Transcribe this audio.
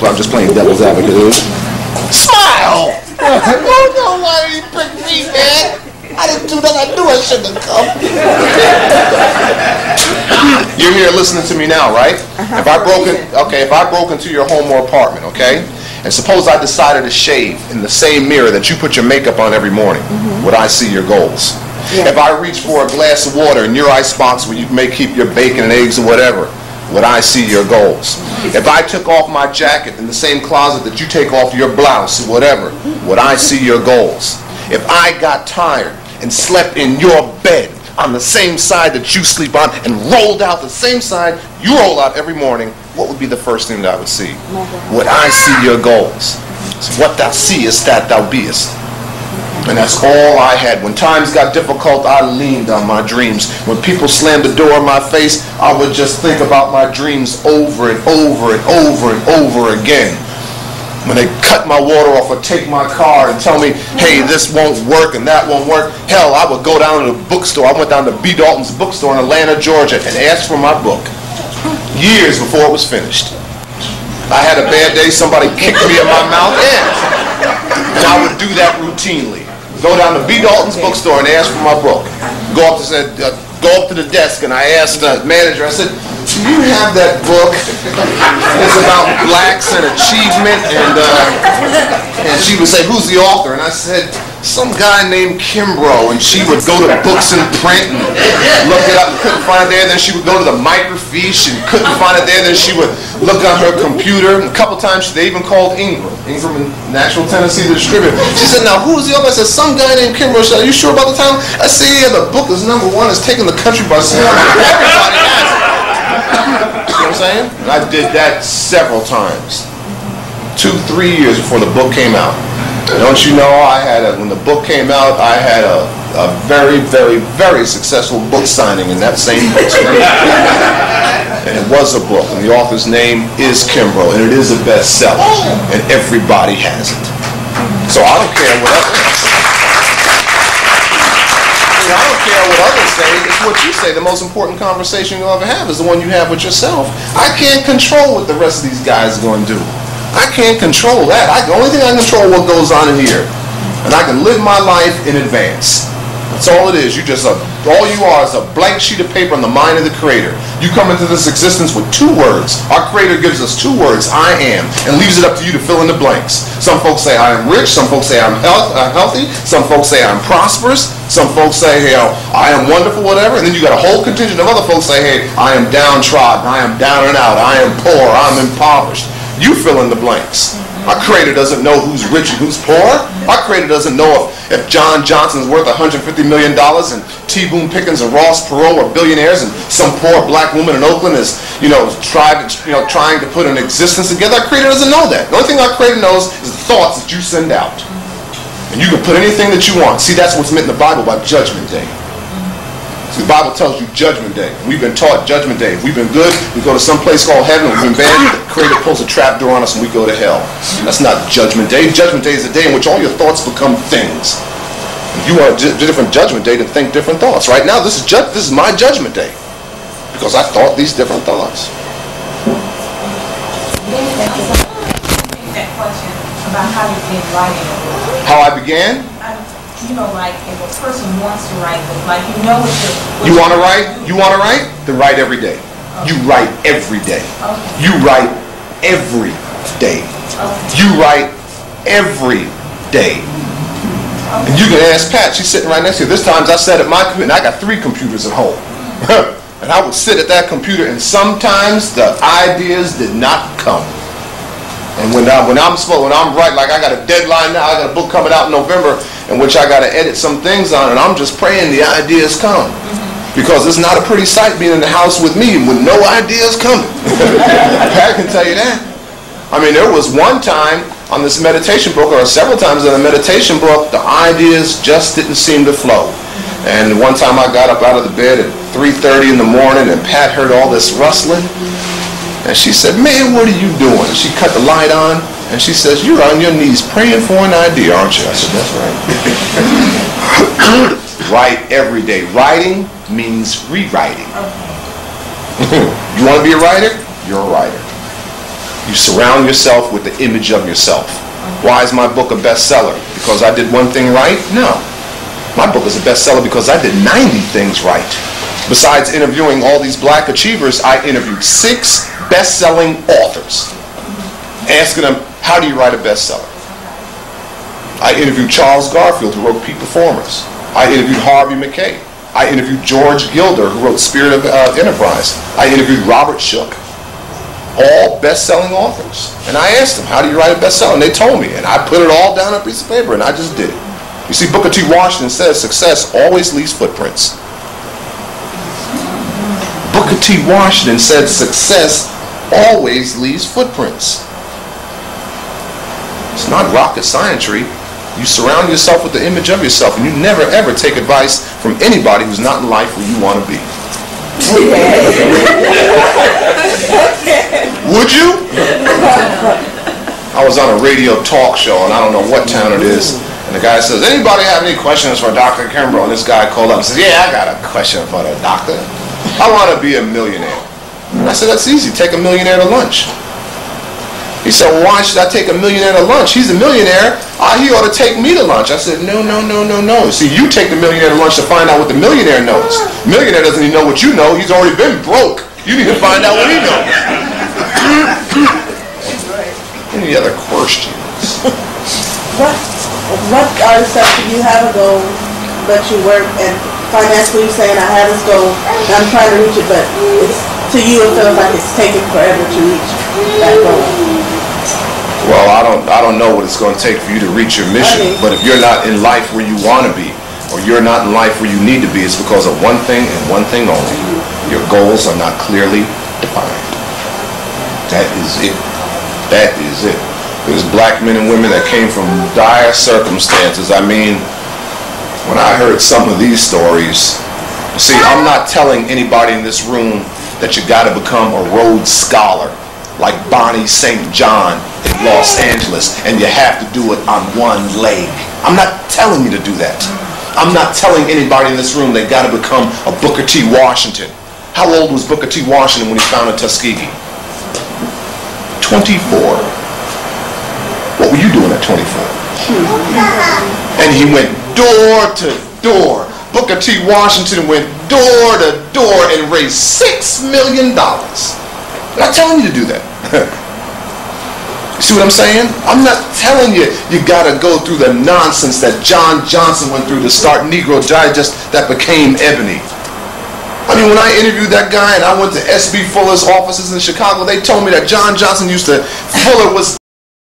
I'm just playing devil's advocate. Smile! No, why did he pick me, man? I didn't do that. I knew I shouldn't have come. You're here listening to me now, right? If I broke into your home or apartment, okay? And suppose I decided to shave in the same mirror that you put your makeup on every morning, would I see your goals? Yeah. If I reach for a glass of water in your icebox where you may keep your bacon and eggs or whatever, would I see your goals? If I took off my jacket in the same closet that you take off your blouse or whatever, would I see your goals? If I got tired and slept in your bed on the same side that you sleep on and rolled out the same side you roll out every morning, what would be the first thing that I would see? Would I see your goals? So what thou seest, that thou beest. And that's all I had. When times got difficult, I leaned on my dreams. When people slammed the door in my face, I would just think about my dreams over and over and over and over again. When they cut my water off or take my car and tell me, hey, this won't work and that won't work, hell, I would go down to the bookstore. I went down to B. Dalton's bookstore in Atlanta, Georgia, and asked for my book years before it was finished. I had a bad day, somebody kicked me in my mouth, and I would do that routinely. Go down to B. Dalton's bookstore and ask for my book. Go up to the desk and I asked the manager, I said, do you have that book? It's about blacks and achievement, and she would say, who's the author? And I said, some guy named Kimbro, and she would go to books and print and look it up and couldn't find it there. Then she would go to the microfiche and couldn't find it there. Then she would look on her computer. And a couple times they even called Ingram in Nashville, Tennessee, the distributor. She said, now who's the author? I said, some guy named Kimbro. She said, are you sure about the title? I said, yeah, the book is #1. It's taking the country by storm. Everybody has it. You know what I'm saying? And I did that several times. 2-3 years before the book came out. And don't you know, when the book came out, I had a very, very, very successful book signing in that same bookstore. And it was a book, and the author's name is Kimbro, and it is a bestseller, and everybody has it. So I don't care what others say. I don't care what others say. It's what you say. The most important conversation you'll ever have is the one you have with yourself. I can't control what the rest of these guys are going to do. I can't control that. The only thing I can control is what goes on in here. And I can live my life in advance. That's all it is. All you are is a blank sheet of paper in the mind of the Creator. You come into this existence with 2 words. Our Creator gives us 2 words, I am, and leaves it up to you to fill in the blanks. Some folks say I am rich. Some folks say I'm healthy. Some folks say I'm prosperous. Some folks say, hey, I am wonderful, whatever. And then you got a whole contingent of other folks say, hey, I am downtrodden. I am down and out. I am poor. I'm impoverished. You fill in the blanks. Our Creator doesn't know who's rich and who's poor. Our Creator doesn't know if John Johnson's worth $150 million and T. Boone Pickens and Ross Perot are billionaires and some poor black woman in Oakland is, trying to put an existence together. Our Creator doesn't know that. The only thing our Creator knows is the thoughts that you send out. And you can put anything that you want. See, that's what's meant in the Bible by Judgment Day. See, the Bible tells you Judgment Day. We've been taught Judgment Day. If we've been good, we go to some place called heaven. If we've been bad, the Creator pulls a trap door on us and we go to hell. That's not Judgment Day. Judgment Day is a day in which all your thoughts become things. If you want a different Judgment Day, then think different thoughts. Right now, this is my Judgment Day because I thought these different thoughts. That question about how you began writing. How I began? Like if a person wants to write, like what you want to write? You want to write? Then write every day. Okay. You write every day. Okay. You write every day. Okay. You write every day. Okay. And you can ask Pat. She's sitting right next to you. There's times I sat at my computer, and I got 3 computers at home. And I would sit at that computer, and sometimes the ideas did not come. And when I'm writing, like I got a deadline now, I got a book coming out in November in which I got to edit some things on, and I'm just praying the ideas come. Because it's not a pretty sight being in the house with me with no ideas coming. Pat can tell you that. I mean, there was one time on this meditation book, or several times in the meditation book, the ideas just didn't seem to flow. And one time I got up out of the bed at 3:30 in the morning, and Pat heard all this rustling. And she said, man, what are you doing? And she cut the light on, and she says, you're on your knees praying for an idea, aren't you? I said, that's right. Write every day. Writing means rewriting. You want to be a writer? You're a writer. You surround yourself with the image of yourself. Why is my book a bestseller? Because I did one thing right? No. My book is a bestseller because I did 90 things right. Besides interviewing all these black achievers, I interviewed 6 best-selling authors, asking them, how do you write a bestseller? I interviewed Charles Garfield, who wrote Peak Performers. I interviewed Harvey Mackay. I interviewed George Gilder, who wrote Spirit of Enterprise. I interviewed Robert Shook. All best-selling authors. And I asked them, how do you write a bestseller? And they told me, and I put it all down on a piece of paper, and I just did it. You see, Booker T. Washington says success always leaves footprints. Booker T. Washington said success always leaves footprints. It's not rocket scientry. You surround yourself with the image of yourself, and you never ever take advice from anybody who's not in life where you want to be. Would you? I was on a radio talk show, and I don't know what town it is, and the guy says, anybody have any questions for Dr. Kimbro? And this guy called up and says, yeah, I got a question for the doctor. I want to be a millionaire. And I said, that's easy. Take a millionaire to lunch. He said, well, why should I take a millionaire to lunch? He's a millionaire. He ought to take me to lunch. I said, no. See, you take the millionaire to lunch to find out what the millionaire knows. The millionaire doesn't even know what you know. He's already been broke. You need to find out what he knows. Any other questions? What are the steps that you have a goal that you work and financially saying I have this goal and I'm trying to reach it, but it's, to you it feels like it's taking forever to reach that goal? Well, I don't know what it's going to take for you to reach your mission, but if you're not in life where you want to be, or you're not in life where you need to be, it's because of one thing and one thing only. Your goals are not clearly defined. That is it. That is it. There's black men and women that came from dire circumstances. I mean, when I heard some of these stories, you see, I'm not telling anybody in this room that you got to become a Rhodes Scholar like Bonnie St. John in Los Angeles, and you have to do it on one leg. I'm not telling you to do that. I'm not telling anybody in this room they got to become a Booker T. Washington. How old was Booker T. Washington when he founded Tuskegee? 24. What were you doing at 24? And he went door to door. Booker T. Washington went door to door and raised $6 million. I'm not telling you to do that. You see what I'm saying? I'm not telling you you got to go through the nonsense that John Johnson went through to start Negro Digest that became Ebony. I mean, when I interviewed that guy and I went to S.B. Fuller's offices in Chicago, they told me that John Johnson Fuller was